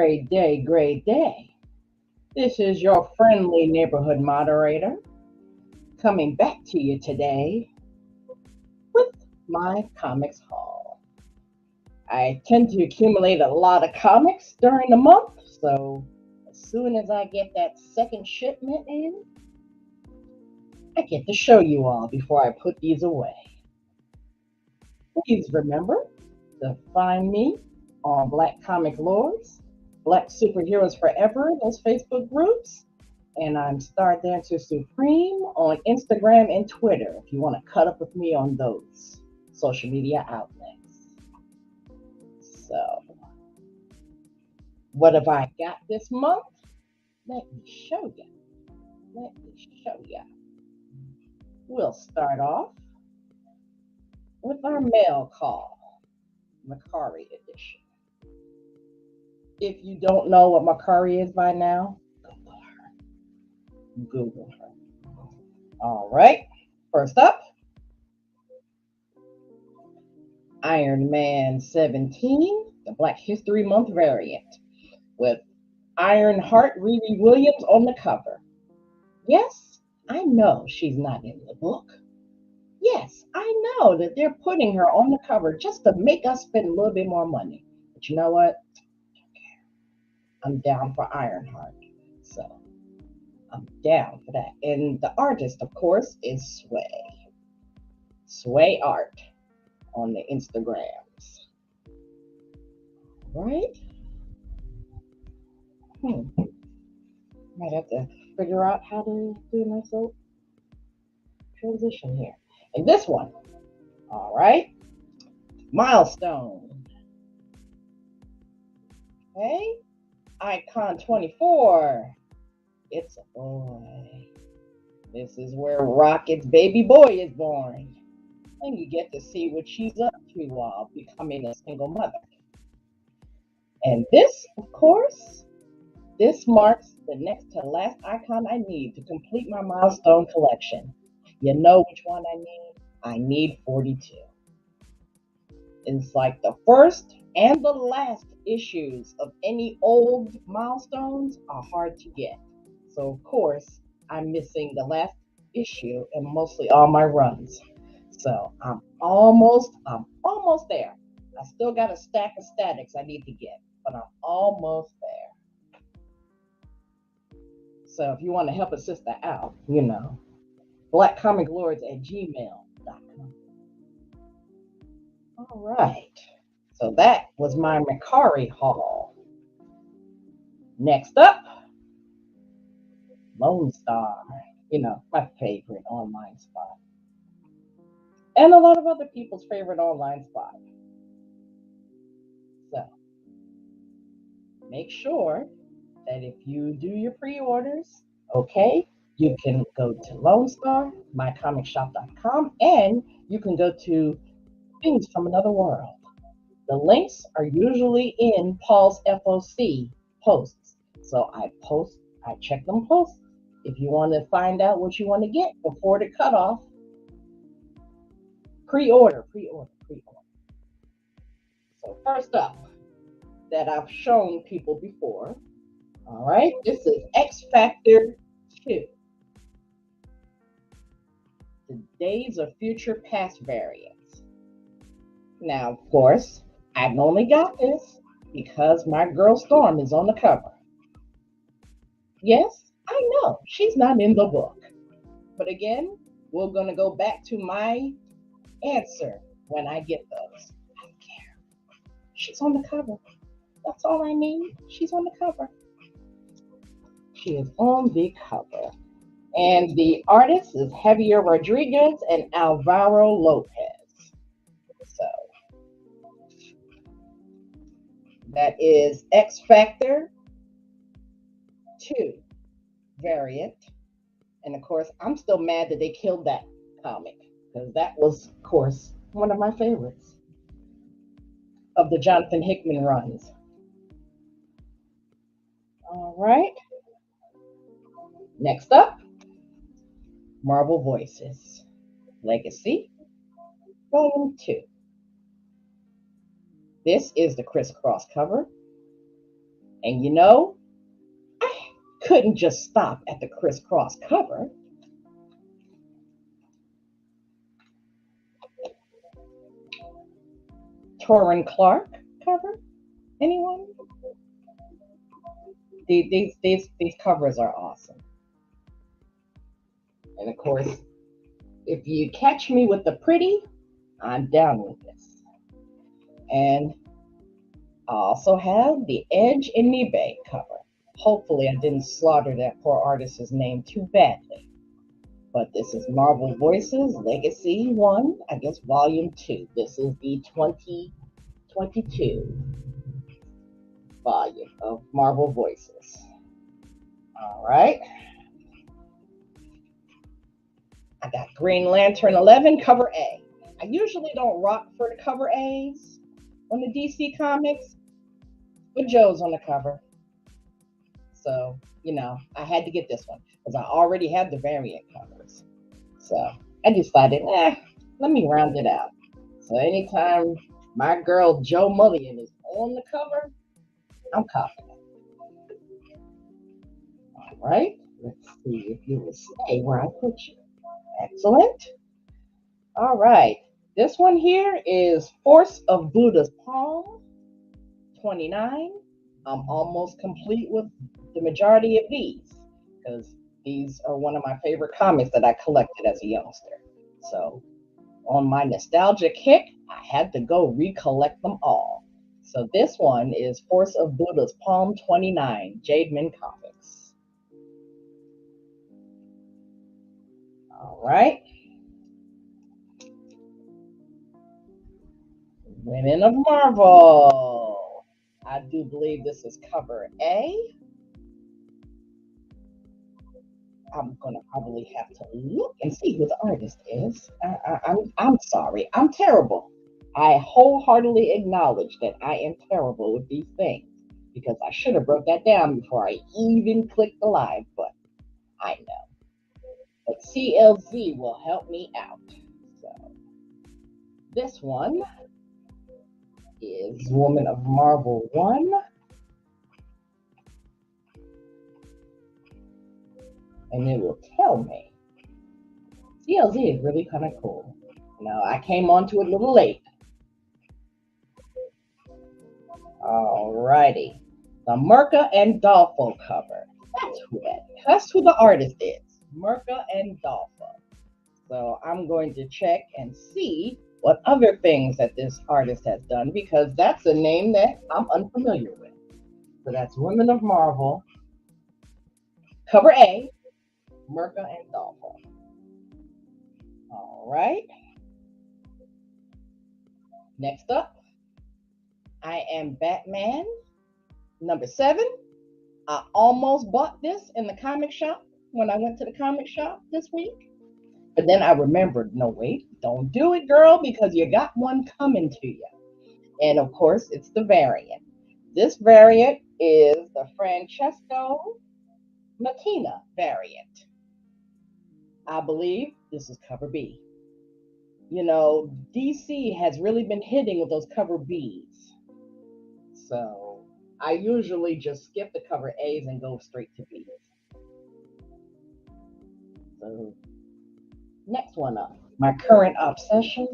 Great day, great day. This is your friendly neighborhood moderator coming back to you today with my comics haul. I tend to accumulate a lot of comics during the month, so as soon as I get that second shipment in, I get to show you all before I put these away. Please remember to find me on Black Comic Lords, Black Superheroes Forever, those Facebook groups, and I'm Star Dancer Supreme on Instagram and Twitter if you want to cut up with me on those social media outlets. So, what have I got this month? Let me show you. We'll start off with our mail call, Makari edition. If you don't know what Makari is by now, Google her. All right, first up, Iron Man 17, the Black History Month variant, with Ironheart Riri Williams on the cover. Yes, I know she's not in the book. Yes, I know that they're putting her on the cover just to make us spend a little bit more money. But you know what? I'm down for Ironheart. So I'm down for that. And the artist, of course, is Sway. Sway Art on the Instagrams. Right? Might have to figure out how to do a nice little transition here. And this one, all right, Milestone. Okay, Icon 24. It's a boy. This is where Rocket's baby boy is born. And you get to see what she's up to while becoming a single mother. And this, of course, this marks the next to last icon I need to complete my Milestone collection. You know which one I need? I need 42. It's like the first and the last issues of any old Milestones are hard to get. So, of course, I'm missing the last issue and mostly all my runs. So I'm almost there. I still got a stack of statics I need to get, but I'm almost there. So if you want to help a sister out, blackcomiclords@gmail.com. All right. So that was my Makari haul. Next up, Lone Star. My favorite online spot. And a lot of other people's favorite online spot. So make sure that if you do your pre-orders, okay, you can go to Lone Star, mycomicshop.com, and you can go to Things from Another World. The links are usually in Paul's FOC posts. So I check them posts. If you want to find out what you want to get before the cutoff, pre-order. So first up, that I've shown people before, all right, this is X Factor 2. The Days of Future Past variants. Now, of course, I've only got this because my girl Storm is on the cover. Yes, I know she's not in the book. But again, we're going to go back to my answer when I get those. I don't care. She's on the cover. That's all I need. She's on the cover. She is on the cover. And the artist is Javier Rodriguez and Alvaro Lopez. So that is X Factor 2 variant. And of course, I'm still mad that they killed that comic because that was, of course, one of my favorites of the Jonathan Hickman runs. All right. Next up, Marvel Voices, Legacy, Volume 2. This is the crisscross cover. And you know, I couldn't just stop at the crisscross cover. Torrin Clark cover? Anyone? These covers are awesome. And of course, if you catch me with the pretty, I'm down with this. And I also have the Edge in eBay cover. Hopefully, I didn't slaughter that poor artist's name too badly. But this is Marvel Voices Legacy 1, I guess Volume 2. This is the 2022 volume of Marvel Voices. All right. I got Green Lantern 11, cover A. I usually don't rock for the cover A's on the DC Comics, but Joe's on the cover. So, you know, I had to get this one because I already had the variant covers. So I decided, let me round it out. So anytime my girl Joe Mulligan is on the cover, I'm confident. All right, let's see if you will stay where I put you. Excellent. All right, this one here is Force of Buddha's Palm, 29. I'm almost complete with the majority of these because these are one of my favorite comics that I collected as a youngster. So on my nostalgia kick, I had to go recollect them all. So this one is Force of Buddha's Palm 29, Jademan Comics. All right. Women of Marvel. I do believe this is cover A. I'm gonna probably have to look and see who the artist is. I'm sorry, I'm terrible. I wholeheartedly acknowledge that I am terrible with these things because I should have broke that down before I even clicked the live button. I know, but CLZ will help me out. So this one is Woman of Marvel 1. And it will tell me. CLZ is really kind of cool. Now, I came onto it a little late. Alrighty. The Merca and Dolfo cover. That's who the artist is. Merca and Dolfo. So I'm going to check and see what other things that this artist has done because that's a name that I'm unfamiliar with. So that's Women of Marvel. Cover A. Merca and Dolfo. All right. Next up, I Am Batman, number 7. I almost bought this in the comic shop when I went to the comic shop this week. But then I remembered, no, wait, don't do it, girl, because you got one coming to you. And of course, it's the variant. This variant is the Francesco Mattina variant. I believe this is cover B. You know, DC has really been hitting with those cover Bs. So I usually just skip the cover A's and go straight to B's. So next one up, my current obsession,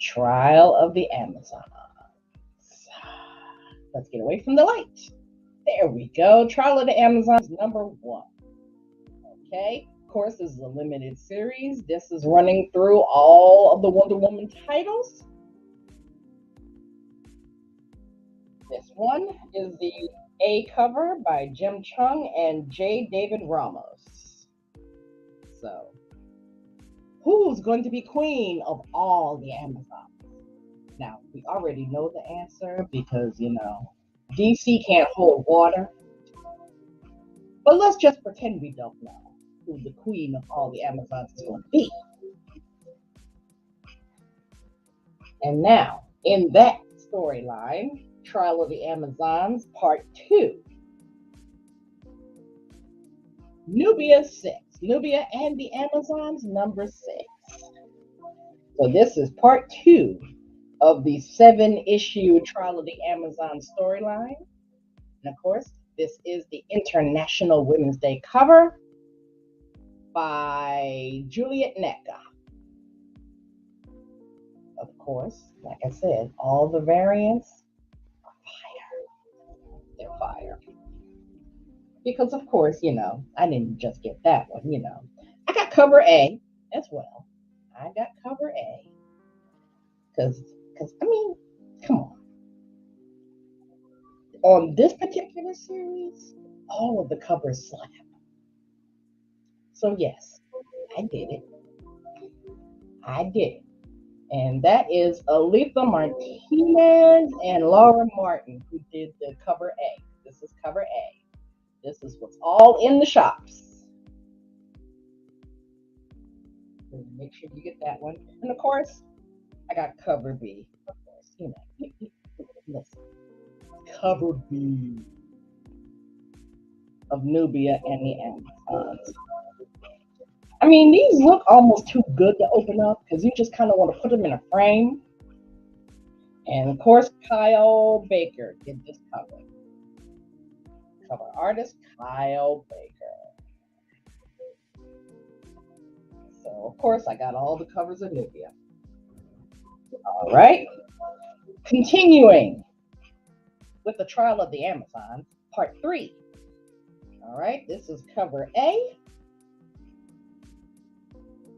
Trial of the Amazons. Let's get away from the light. There we go. Trial of the Amazons, number 1. Okay, of course, this is a limited series. This is running through all of the Wonder Woman titles. This one is the A cover by Jim Chung and J. David Ramos. So, who's going to be queen of all the Amazons? Now, we already know the answer because, you know, DC can't hold water. But let's just pretend we don't know who the queen of all the Amazons is going to be. And now, in that storyline, Trial of the Amazons, Part 2. Nubia 6. Nubia and the Amazons, number 6. So this is Part 2 of the 7-issue Trial of the Amazon storyline. And of course, this is the International Women's Day cover by Juliet Necka. Of course, like I said, all the variants are fire. They're fire. Because, of course, I didn't just get that one, I got cover A as well. I got cover A. Because, I mean, come on. On this particular series, all of the covers slap. So, yes, I did it. I did it. And that is Aletha Martinez and Laura Martin who did the cover A. This is cover A. This is what's all in the shops. So make sure you get that one. And of course, I got cover B. Of course, listen. Cover B of Nubia and the Amazons. I mean, these look almost too good to open up because you just kind of want to put them in a frame. And of course, Kyle Baker did this cover. Cover artist, Kyle Baker. So, of course, I got all the covers of Nubia. All right. Continuing with the Trial of the Amazons, Part 3. All right, this is cover A.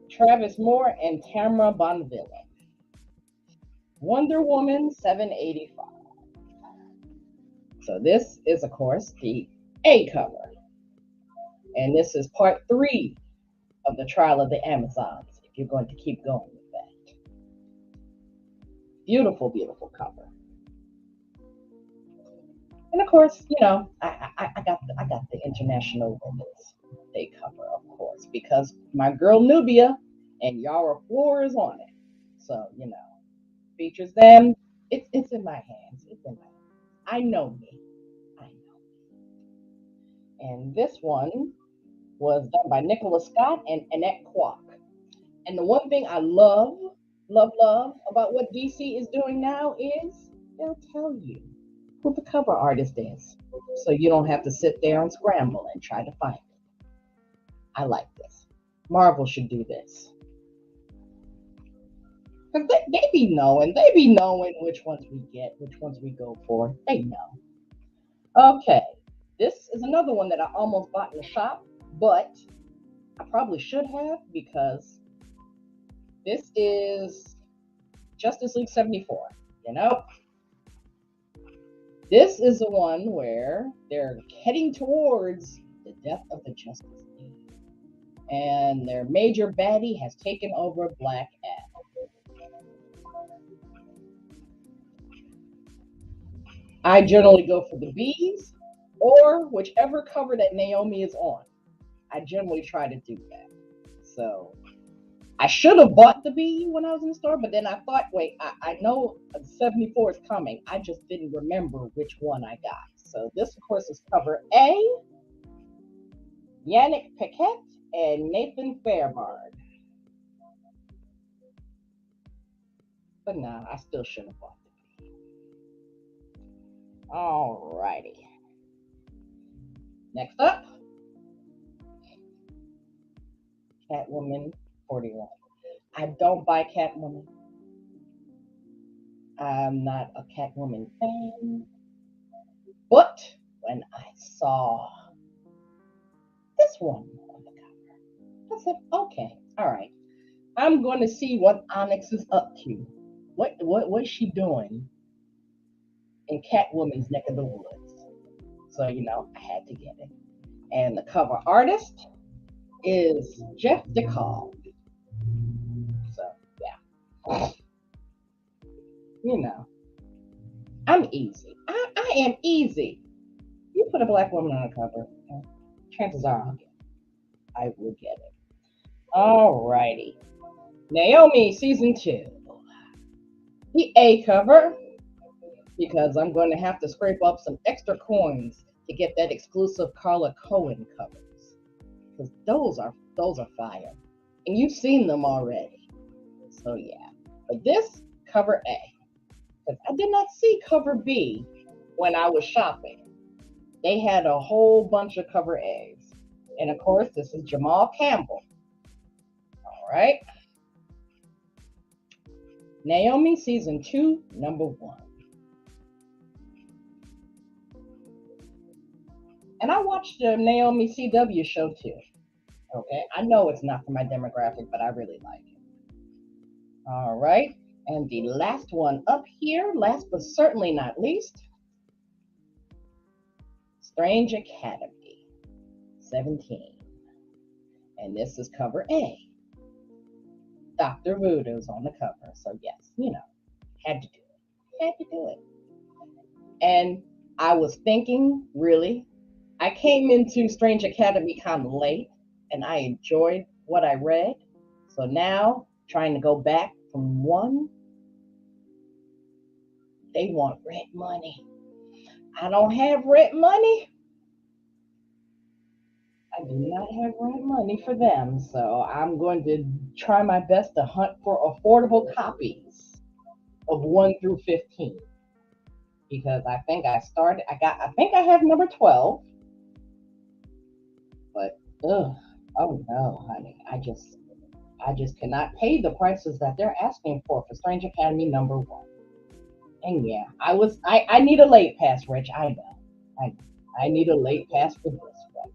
Travis Moore and Tamara Bonvillain. Wonder Woman 785. So this is, of course, the A cover. And this is part 3 of the Trial of the Amazons, if you're going to keep going with that. Beautiful, beautiful cover. And of course, I got the International Women's Day cover, of course, because my girl Nubia and Yara Floor is on it. So, features them. It's in my hands. It's in my hands. I know me. And this one was done by Nicola Scott and Annette Kwok. And the one thing I love about what DC is doing now is they'll tell you who the cover artist is. So you don't have to sit there and scramble and try to find it. I like this. Marvel should do this. Because they be knowing which ones we get, which ones we go for. They know. Okay. This is another one that I almost bought in the shop, but I probably should have because this is Justice League 74, This is the one where they're heading towards the death of the Justice League. And their major baddie has taken over Black Adam. I generally go for the B's or whichever cover that Naomi is on. I generally try to do that. So I should have bought the B when I was in the store, but then I thought, wait, I know 74 is coming. I just didn't remember which one I got. So this, of course, is cover A. Yannick Paquette and Nathan Fairbairn. But nah, I still should have bought the B. Alrighty. Next up, Catwoman 41. I don't buy Catwoman. I'm not a Catwoman fan. But when I saw this one on the cover, I said, okay, all right. I'm going to see what Onyx is up to. What's she doing in Catwoman's neck of the woods? So, I had to get it. And the cover artist is Jeff DeCall. So, yeah. I'm easy. I am easy. You put a black woman on a cover, chances are I will get it. Alrighty. Naomi season 2. The A cover, because I'm going to have to scrape up some extra coins to get that exclusive Carla Cohen covers. Because those are fire. And you've seen them already. So yeah. But this, cover A. Because I did not see cover B when I was shopping. They had a whole bunch of cover A's. And of course, this is Jamal Campbell. All right. Naomi season 2, number 1. And I watched the Naomi CW show too. Okay. I know it's not for my demographic, but I really like it. All right. And the last one up here, last but certainly not least, Strange Academy 17. And this is cover A. Dr. Voodoo's on the cover. So, yes, had to do it. Had to do it. And I was thinking, really, I came into Strange Academy kind of late and I enjoyed what I read. So now, trying to go back from 1, they want rent money. I don't have rent money. I do not have rent money for them. So I'm going to try my best to hunt for affordable copies of 1 through 15. Because I think I think I have number 12. But oh no, honey. I just cannot pay the prices that they're asking for Strange Academy number 1. And yeah, I need a late pass, Rich. I know. I need a late pass for this one.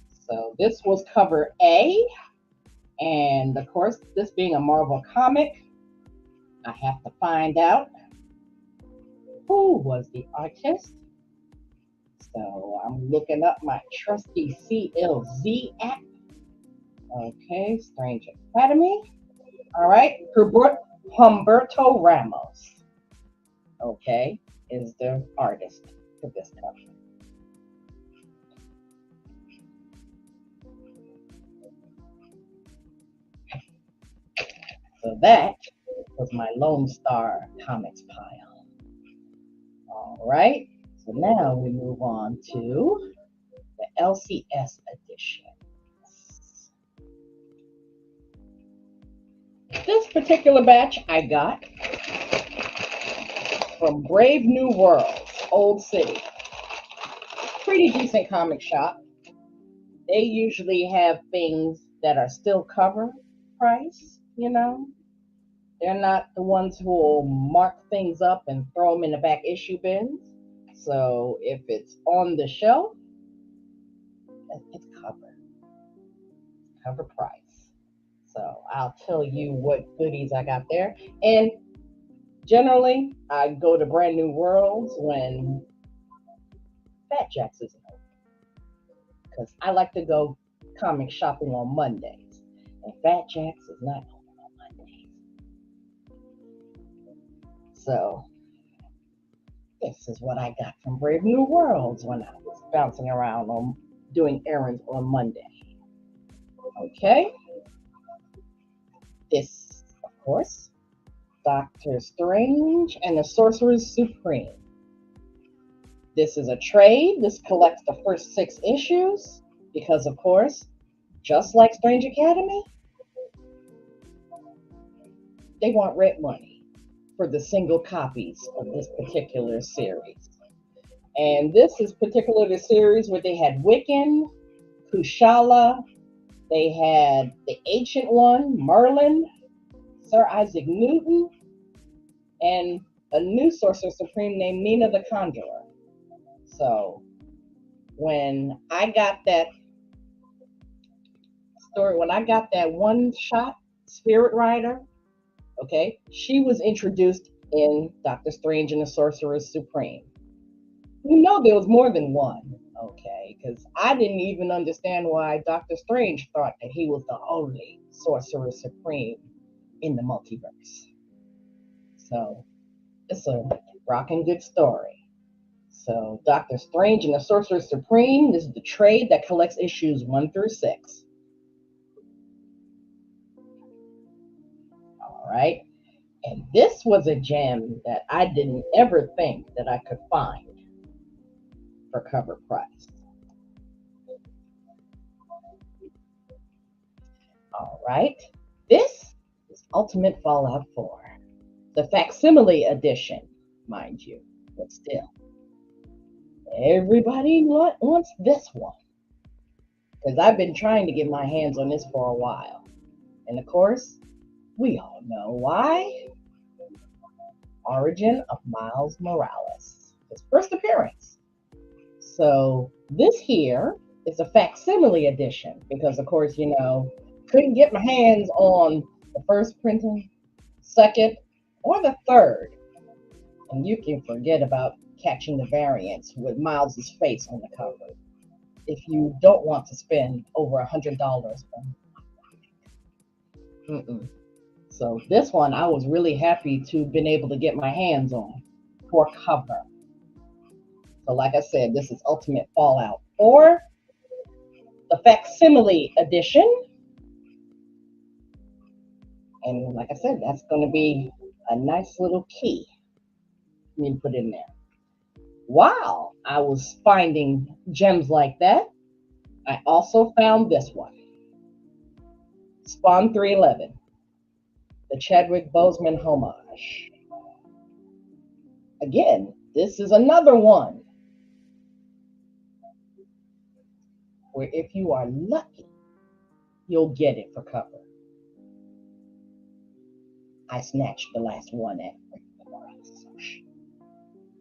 So this was cover A. And of course, this being a Marvel comic, I have to find out who was the artist. So I'm looking up my trusty CLZ app. Okay, Strange Academy. All right, Humberto Ramos. Okay, is the artist for this cover. So that was my Lone Star Comics pile. All right, so now we move on to the LCS edition. This particular batch I got from Brave New Worlds, Old City. Pretty decent comic shop. They usually have things that are still cover price, They're not the ones who will mark things up and throw them in the back issue bins. So if it's on the shelf, it's cover price. So I'll tell you what goodies I got there. And generally, I go to Brand New Worlds when Fat Jacks isn't open. Because I like to go comic shopping on Mondays. And Fat Jacks is not open on Mondays. So this is what I got from Brave New Worlds when I was bouncing around on doing errands on Monday. Okay. This, of course, Doctor Strange and the Sorcerer Supreme. This is a trade. This collects the first 6 issues because, of course, just like Strange Academy, they want rent money for the single copies of this particular series. And this is particularly the series where they had Wiccan, Kushala, they had the Ancient One, Merlin, Sir Isaac Newton, and a new Sorcerer Supreme named Nina the Conjurer. So when I got that story, when I got that one-shot Spirit Rider, okay, she was introduced in Doctor Strange and the Sorcerer Supreme. There was more than one, okay, because I didn't even understand why Doctor Strange thought that he was the only Sorcerer Supreme in the multiverse. So it's a rocking good story. So Doctor Strange and the Sorcerer Supreme, this is the trade that collects issues 1 through 6. All right. And this was a gem that I didn't ever think that I could find for cover price. All right. This is Ultimate Fallout 4. The facsimile edition, mind you, but still. Everybody wants this one because I've been trying to get my hands on this for a while. And of course, we all know why. Origin of Miles Morales, his first appearance. So this here is a facsimile edition because, of course, couldn't get my hands on the first printing, second, or the third. And you can forget about catching the variants with Miles's face on the cover if you don't want to spend over $100 on. Mm-mm. So this one I was really happy to been able to get my hands on for cover. So like I said, this is Ultimate Fallout or the facsimile edition. And like I said, that's going to be a nice little key. Let me put in there. While I was finding gems like that, I also found this one. Spawn 311, the Chadwick Boseman homage. Again, this is another one where if you are lucky, you'll get it for cover. I snatched the last one at.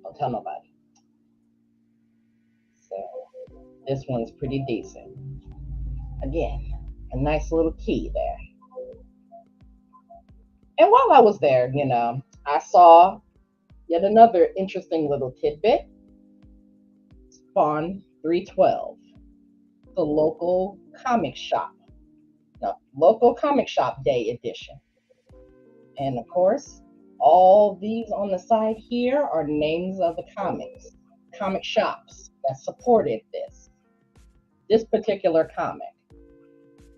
Don't tell nobody. So this one is pretty decent. Again, a nice little key there. And while I was there, I saw yet another interesting little tidbit. Spawn 312, the local comic shop. No, local comic shop day edition. And of course, all these on the side here are names of the comic shops that supported this particular comic.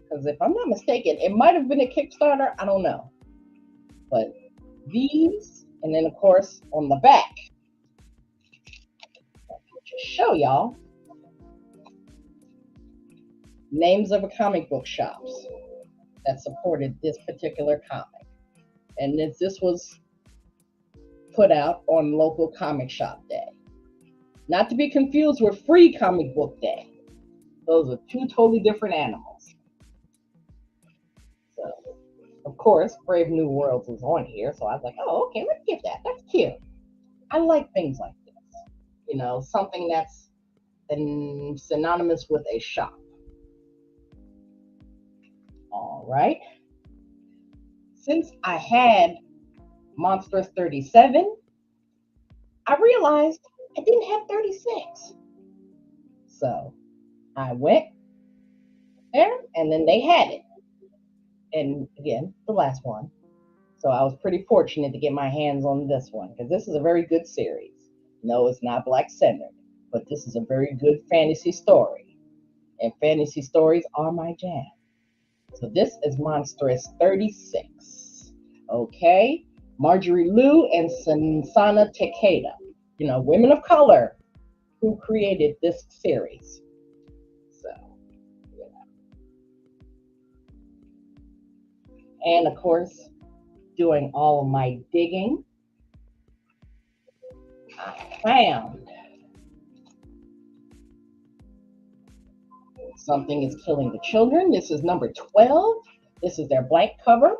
Because if I'm not mistaken, it might have been a Kickstarter, I don't know. But these, and then of course on the back, just show y'all names of comic book shops that supported this particular comic. And this was put out on local comic shop day. Not to be confused with free comic book day. Those are two totally different animals. So, of course, Brave New Worlds was on here. So I was like, oh, okay, let's get that. That's cute. I like things like this. Something that's synonymous with a shop. All right. Since I had Monstrous 37, I realized I didn't have 36. So I went there and then they had it. And again, the last one. So I was pretty fortunate to get my hands on this one because this is a very good series. No, it's not Black centered, but this is a very good fantasy story. And fantasy stories are my jam. So this is Monstrous 36. Okay. Marjorie Liu and Sana Takeda. Women of color who created this series. So, and of course, doing all of my digging, I found Something is Killing the Children. This is number 12. This is their blank cover.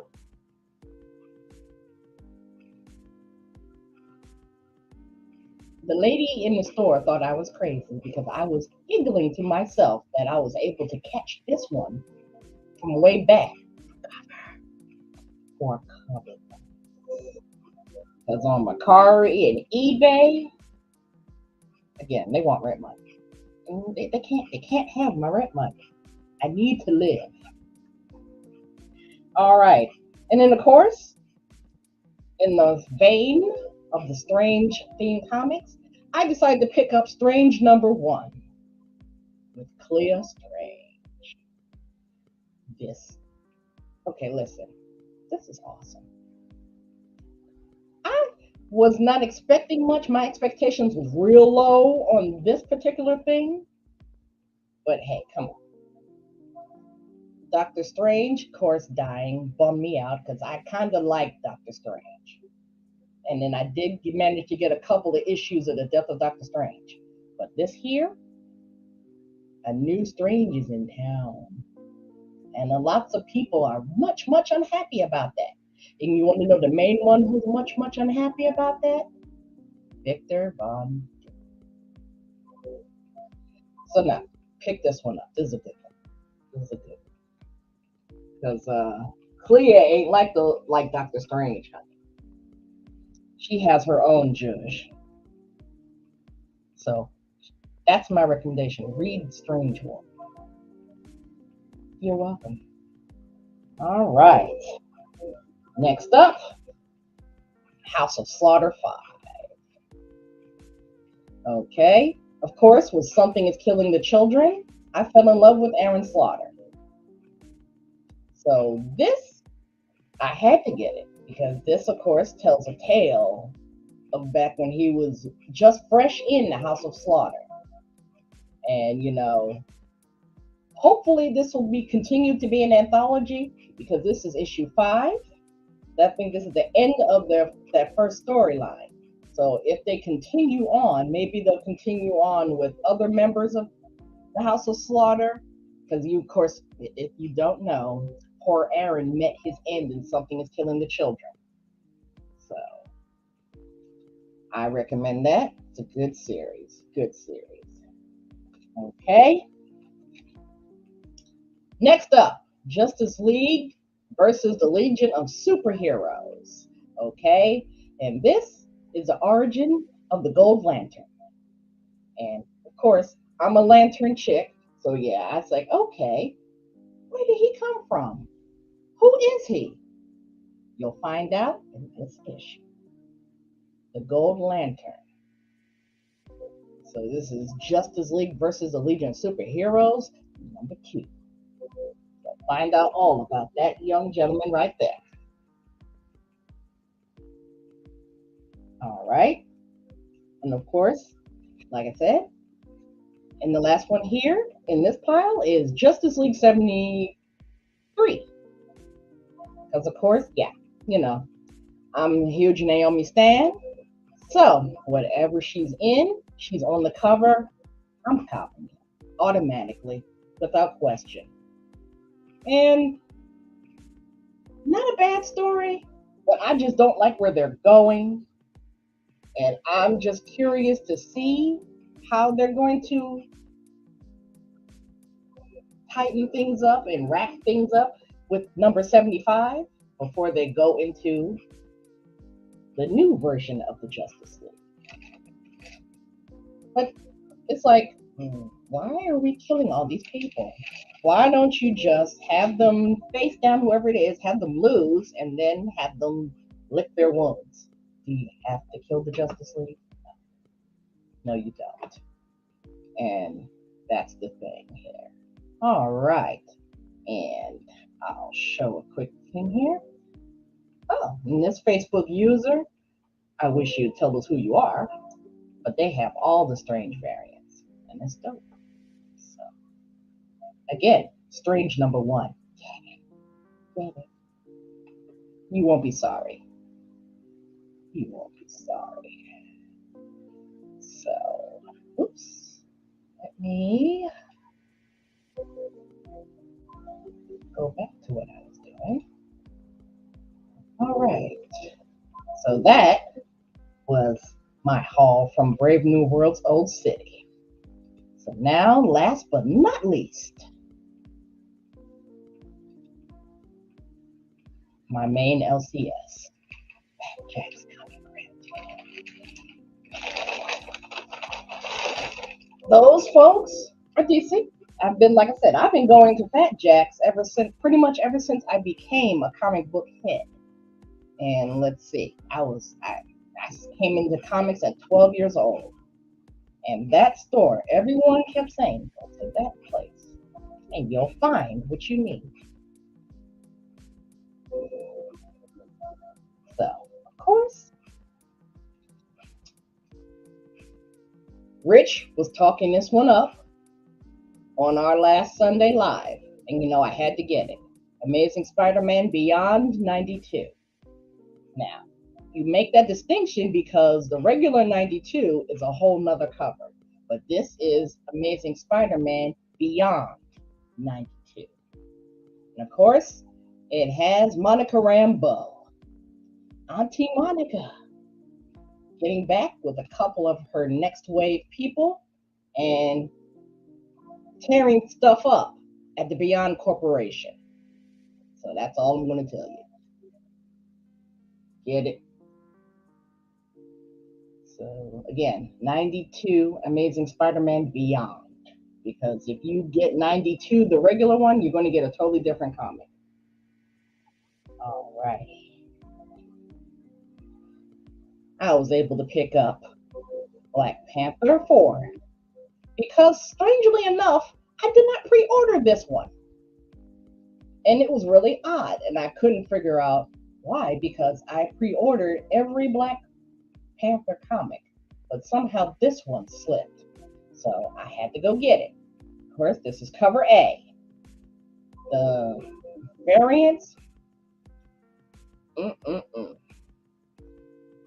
The lady in the store thought I was crazy because I was giggling to myself that I was able to catch this one from way back for cover. Because on Mercari and eBay, again, they want rent money. And they can't have my rent money. I need to live. All right. And then of course, in the vein of the Strange theme comics, I decided to pick up Strange number 1 with Clea Strange. Okay, listen, this is awesome. I was not expecting much. My expectations was real low on this particular thing. But hey, come on. Doctor Strange, of course, dying bummed me out because I kind of liked Doctor Strange. And then I did manage to get a couple of issues of the death of Doctor Strange. But this here, a new strange is in town. And lots of people are much, much unhappy about that. And you want to know the main one who's much, much unhappy about that? Victor Von. So now, pick this one up. This is a good one. This is a good one. Because Clea ain't like Doctor Strange, honey. She has her own judge. So that's my recommendation. Read Strange One. You're welcome. All right. Next up, House of Slaughter 5. Okay. Of course, when something is killing the children, I fell in love with Aaron Slaughter. So this, I had to get it because this, of course, tells a tale of back when he was just fresh in the House of Slaughter. And, hopefully this will be continued to be an anthology because this is issue 5. I think this is the end of that first storyline. So if they continue on, maybe they'll continue on with other members of the House of Slaughter. Because of course, if you don't know, poor Aaron met his end in Something is Killing the Children. So I recommend that. It's a good series. Good series. Okay. Next up, Justice League versus the Legion of Superheroes. Okay. And this is the origin of the Gold Lantern. And of course, I'm a Lantern chick. So yeah, I was like, okay, where did he come from? Who is he? You'll find out in this issue. The Gold Lantern. So this is Justice League versus the Legion of Superheroes, number 2. You'll find out all about that young gentleman right there. All right. And of course, like I said, and the last one here in this pile is Justice League 73. Because of course, yeah, I'm a huge Naomi stan. So whatever she's in, she's on the cover, I'm copying it automatically, without question. And not a bad story, but I just don't like where they're going. And I'm just curious to see how they're going to tighten things up and wrap things up with number 75 before they go into the new version of the Justice League. But it's like, why are we killing all these people? Why don't you just have them face down whoever it is, have them lose, and then have them lick their wounds? Do you have to kill the Justice League? No, you don't. And that's the thing here. All right. And I'll show a quick thing here. Oh, and this Facebook user, I wish you'd tell us who you are, but they have all the Strange variants, and it's dope. So, again, Strange number 1. Get it. You won't be sorry. You won't be sorry. So, oops. Let me go back to what I was doing. All right. So that was my haul from Brave New World's Old City. So now, last but not least, my main LCS. Jack's Comic Those folks are decent. I've been going to Fat Jack's pretty much ever since I became a comic book head. And let's see, I came into comics at 12 years old. And that store, everyone kept saying, go to that place and you'll find what you need. So, of course, Rich was talking this one up on our last Sunday live. And I had to get it. Amazing Spider-Man Beyond 92. Now, you make that distinction because the regular 92 is a whole nother cover. but this is Amazing Spider-Man Beyond 92. And of course, it has Monica Rambeau, Auntie Monica, getting back with a couple of her next wave people and tearing stuff up at the Beyond Corporation. So that's all I'm going to tell you. Get it? So again, 92 Amazing Spider-Man Beyond. Because if you get 92, the regular one, you're going to get a totally different comic. All right. I was able to pick up Black Panther 4 because, strangely enough, I did not pre-order this one. And it was really odd, and I couldn't figure out why, because I pre-ordered every Black Panther comic, but somehow this one slipped. So I had to go get it. Of course, this is cover A. The variants,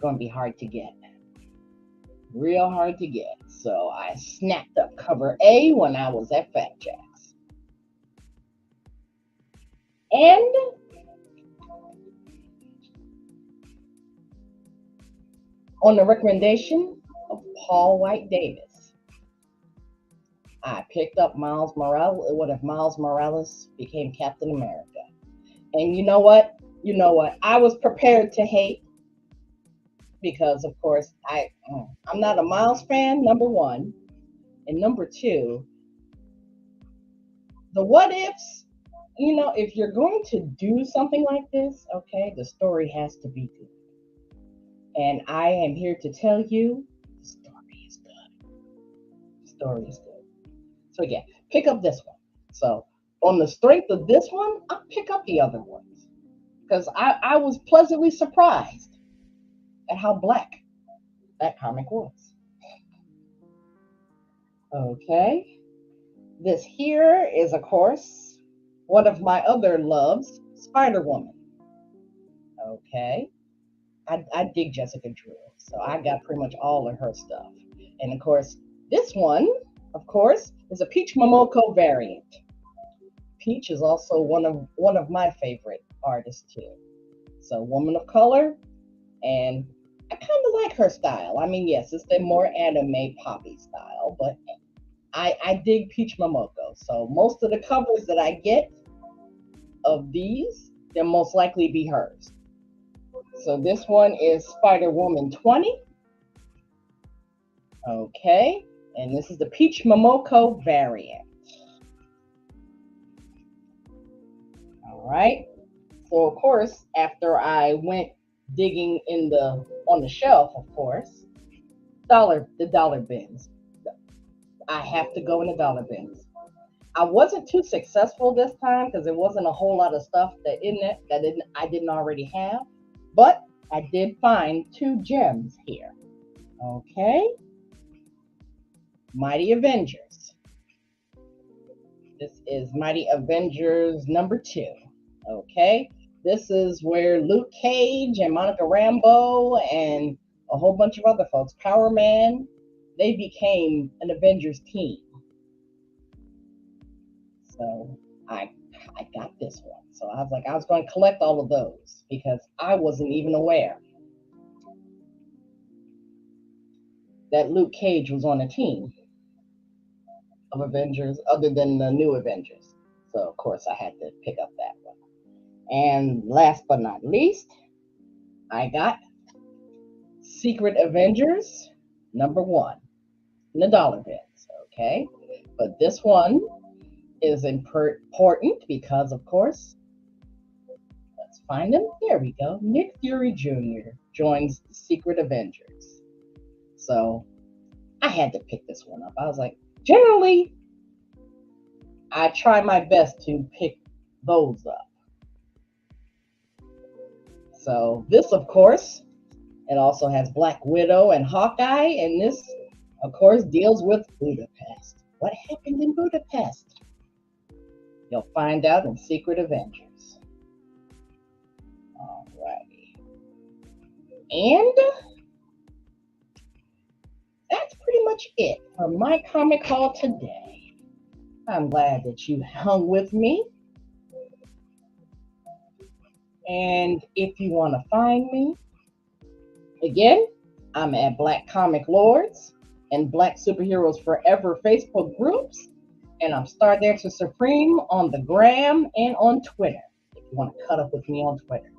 gonna be hard to get. Real hard to get. So I snapped up cover A when I was at Fat Jack's. And on the recommendation of Paul White Davis, I picked up Miles Morales. What if Miles Morales became Captain America? And you know what? I was prepared to hate because, of course, I'm not a Miles fan, number one. And number two, the what ifs, if you're going to do something like this, okay, the story has to be good. And I am here to tell you, the story is good. The story is good. So again, pick up this one. So on the strength of this one, I'll pick up the other ones. Because I was pleasantly surprised at how black that comic was. Okay. This here is, of course, one of my other loves, Spider-Woman. Okay. I dig Jessica Drew, so I got pretty much all of her stuff. And of course, this one, of course, is a Peach Momoko variant. Peach is also one of my favorite artists too. So woman of color, and I kind of like her style. I mean, yes, it's the more anime poppy style, but I dig Peach Momoko. So most of the covers that I get of these, they'll most likely be hers. So this one is Spider-Woman 20. Okay, and this is the Peach Momoko variant. All right. So of course, after I went digging on the shelf, of course, the dollar bins. I have to go in the dollar bins. I wasn't too successful this time because there wasn't a whole lot of stuff I didn't already have, but I did find 2 gems here. Okay. Mighty Avengers. This is Mighty Avengers number 2. Okay. This is where Luke Cage and Monica Rambeau and a whole bunch of other folks, Power Man, they became an Avengers team. So I got this one. So I was going to collect all of those because I wasn't even aware that Luke Cage was on a team of Avengers other than the new Avengers. So of course I had to pick up that one. And last but not least, I got Secret Avengers number 1 in the dollar bins. Okay. But this one is important because, of course, let's find him. There we go. Nick Fury Jr. joins the Secret Avengers. So I had to pick this one up. I was like, generally, I try my best to pick those up. So this, of course, it also has Black Widow and Hawkeye, and this, of course, deals with Budapest. What happened in Budapest? You'll find out in Secret Avengers. Alrighty. And that's pretty much it for my comic haul today. I'm glad that you hung with me. And if you want to find me, again, I'm at Black Comic Lords and Black Superheroes Forever Facebook groups. And I'm Star Dancer Supreme on the gram and on Twitter. If you want to cut up with me on Twitter.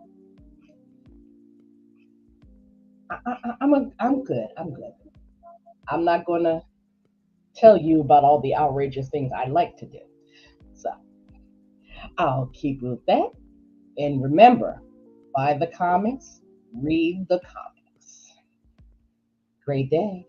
I'm good. I'm good. I'm not going to tell you about all the outrageous things I like to do. So I'll keep with that. And remember, buy the comics, read the comics. Great day.